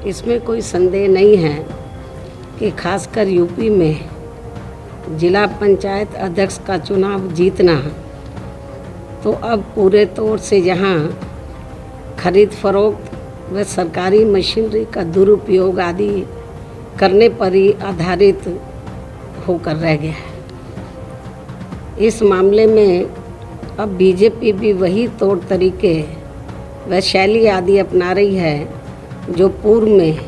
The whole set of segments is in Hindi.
इसमें कोई संदेह नहीं है कि खासकर यूपी में जिला पंचायत अध्यक्ष का चुनाव जीतना तो अब पूरे तौर से यहाँ खरीद फरोख्त व सरकारी मशीनरी का दुरुपयोग आदि करने पर ही आधारित होकर रह गया है। इस मामले में अब बीजेपी भी वही तौर तरीके व शैली आदि अपना रही है जो पूर्व में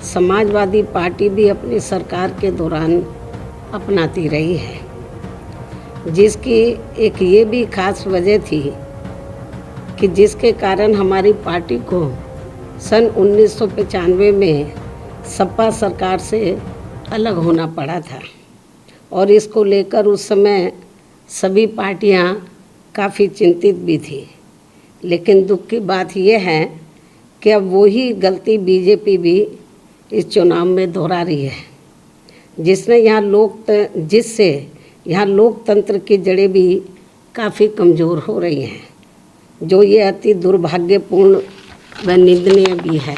समाजवादी पार्टी भी अपनी सरकार के दौरान अपनाती रही है, जिसकी एक ये भी खास वजह थी कि जिसके कारण हमारी पार्टी को सन 1995 में सपा सरकार से अलग होना पड़ा था और इसको लेकर उस समय सभी पार्टियां काफ़ी चिंतित भी थी। लेकिन दुख की बात यह है कि अब वही गलती बीजेपी भी इस चुनाव में दोहरा रही है, जिससे यहाँ लोकतंत्र की जड़ें भी काफ़ी कमज़ोर हो रही हैं, जो ये अति दुर्भाग्यपूर्ण व निंदनीय भी है।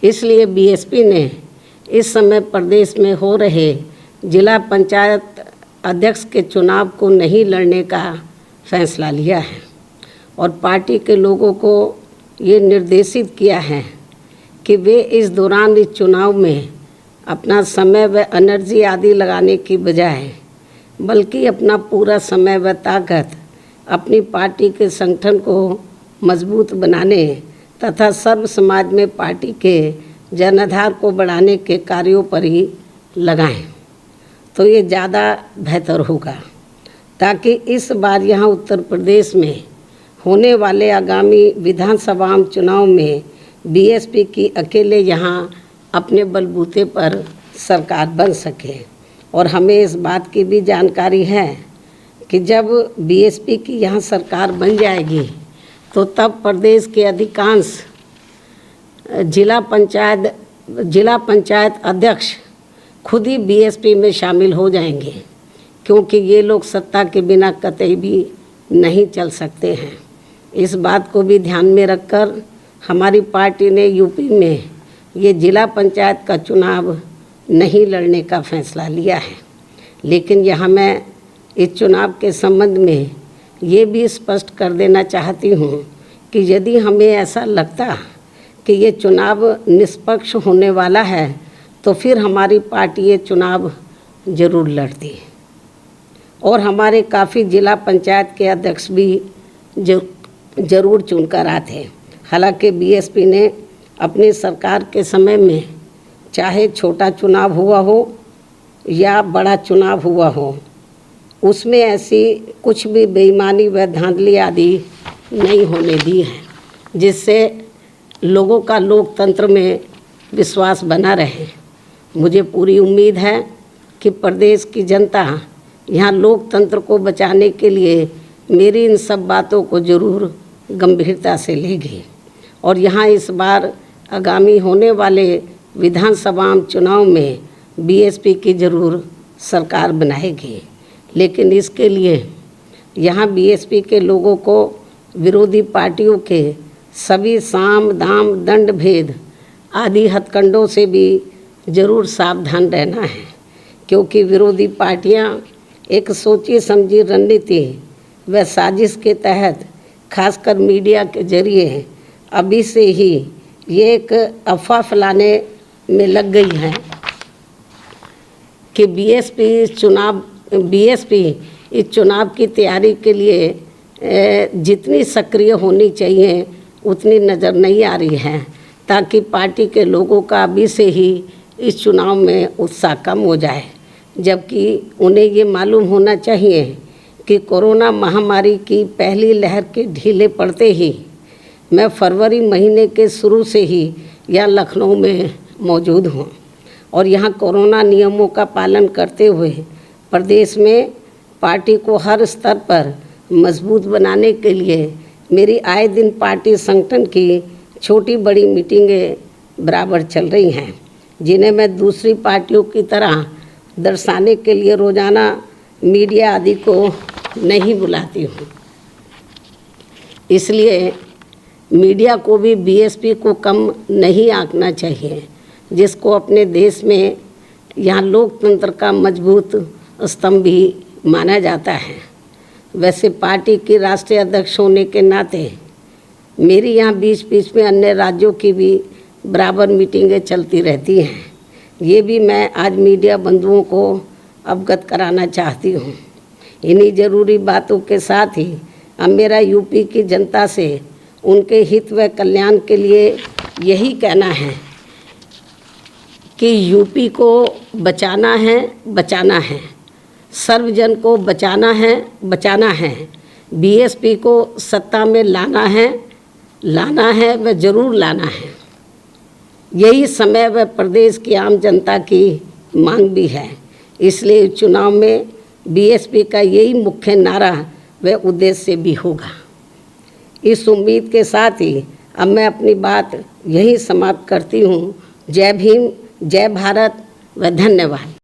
इसलिए बीएसपी ने इस समय प्रदेश में हो रहे जिला पंचायत अध्यक्ष के चुनाव को नहीं लड़ने का फैसला लिया है और पार्टी के लोगों को ये निर्देशित किया है कि वे इस दौरान इस चुनाव में अपना समय व एनर्जी आदि लगाने की बजाय बल्कि अपना पूरा समय व ताकत अपनी पार्टी के संगठन को मजबूत बनाने तथा सर्व समाज में पार्टी के जनाधार को बढ़ाने के कार्यों पर ही लगाएं, तो ये ज़्यादा बेहतर होगा, ताकि इस बार यहाँ उत्तर प्रदेश में होने वाले आगामी विधानसभा चुनाव में बीएसपी की अकेले यहाँ अपने बलबूते पर सरकार बन सके। और हमें इस बात की भी जानकारी है कि जब बीएसपी की यहाँ सरकार बन जाएगी तो तब प्रदेश के अधिकांश जिला पंचायत अध्यक्ष खुद ही बीएसपी में शामिल हो जाएंगे, क्योंकि ये लोग सत्ता के बिना कतई भी नहीं चल सकते हैं। इस बात को भी ध्यान में रखकर हमारी पार्टी ने यूपी में ये जिला पंचायत का चुनाव नहीं लड़ने का फैसला लिया है। लेकिन यहाँ मैं इस चुनाव के संबंध में ये भी स्पष्ट कर देना चाहती हूँ कि यदि हमें ऐसा लगता कि ये चुनाव निष्पक्ष होने वाला है तो फिर हमारी पार्टी ये चुनाव ज़रूर लड़ती और हमारे काफ़ी जिला पंचायत के अध्यक्ष भी ज़रूर चुनकर आते। हालांकि बीएसपी ने अपनी सरकार के समय में चाहे छोटा चुनाव हुआ हो या बड़ा चुनाव हुआ हो, उसमें ऐसी कुछ भी बेईमानी व धांधली आदि नहीं होने दी है, जिससे लोगों का लोकतंत्र में विश्वास बना रहे। मुझे पूरी उम्मीद है कि प्रदेश की जनता यहाँ लोकतंत्र को बचाने के लिए मेरी इन सब बातों को ज़रूर गंभीरता से लेगी और यहाँ इस बार आगामी होने वाले विधानसभा चुनाव में बीएसपी की ज़रूर सरकार बनाएगी। लेकिन इसके लिए यहाँ बीएसपी के लोगों को विरोधी पार्टियों के सभी साम दाम दंड भेद आदि हथकंडों से भी ज़रूर सावधान रहना है, क्योंकि विरोधी पार्टियां एक सोची समझी रणनीति व साजिश के तहत खासकर मीडिया के जरिए अभी से ही ये एक अफवाह फैलाने में लग गई है कि बीएसपी इस चुनाव की तैयारी के लिए जितनी सक्रिय होनी चाहिए उतनी नज़र नहीं आ रही है, ताकि पार्टी के लोगों का अभी से ही इस चुनाव में उत्साह कम हो जाए। जबकि उन्हें ये मालूम होना चाहिए कि कोरोना महामारी की पहली लहर के ढीले पड़ते ही मैं फरवरी महीने के शुरू से ही यहाँ लखनऊ में मौजूद हूँ और यहाँ कोरोना नियमों का पालन करते हुए प्रदेश में पार्टी को हर स्तर पर मजबूत बनाने के लिए मेरी आए दिन पार्टी संगठन की छोटी बड़ी मीटिंगें बराबर चल रही हैं, जिन्हें मैं दूसरी पार्टियों की तरह दर्शाने के लिए रोज़ाना मीडिया आदि को नहीं बुलाती हूँ। इसलिए मीडिया को भी बीएसपी को कम नहीं आंकना चाहिए, जिसको अपने देश में यहाँ लोकतंत्र का मजबूत स्तंभ भी माना जाता है। वैसे पार्टी की राष्ट्रीय अध्यक्ष होने के नाते मेरी यहाँ बीच बीच में अन्य राज्यों की भी बराबर मीटिंगें चलती रहती हैं। ये भी मैं आज मीडिया बंधुओं को अवगत कराना चाहती हूँ। इन्हीं ज़रूरी बातों के साथ ही अब मेरा यूपी की जनता से उनके हित व कल्याण के लिए यही कहना है कि यूपी को बचाना है, सर्वजन को बचाना है, बीएसपी को सत्ता में लाना है व जरूर लाना है। यही समय व प्रदेश की आम जनता की मांग भी है। इसलिए चुनाव में बीएसपी का यही मुख्य नारा व उद्देश्य भी होगा। इस उम्मीद के साथ ही अब मैं अपनी बात यही समाप्त करती हूँ। जय भीम, जय भारत व धन्यवाद।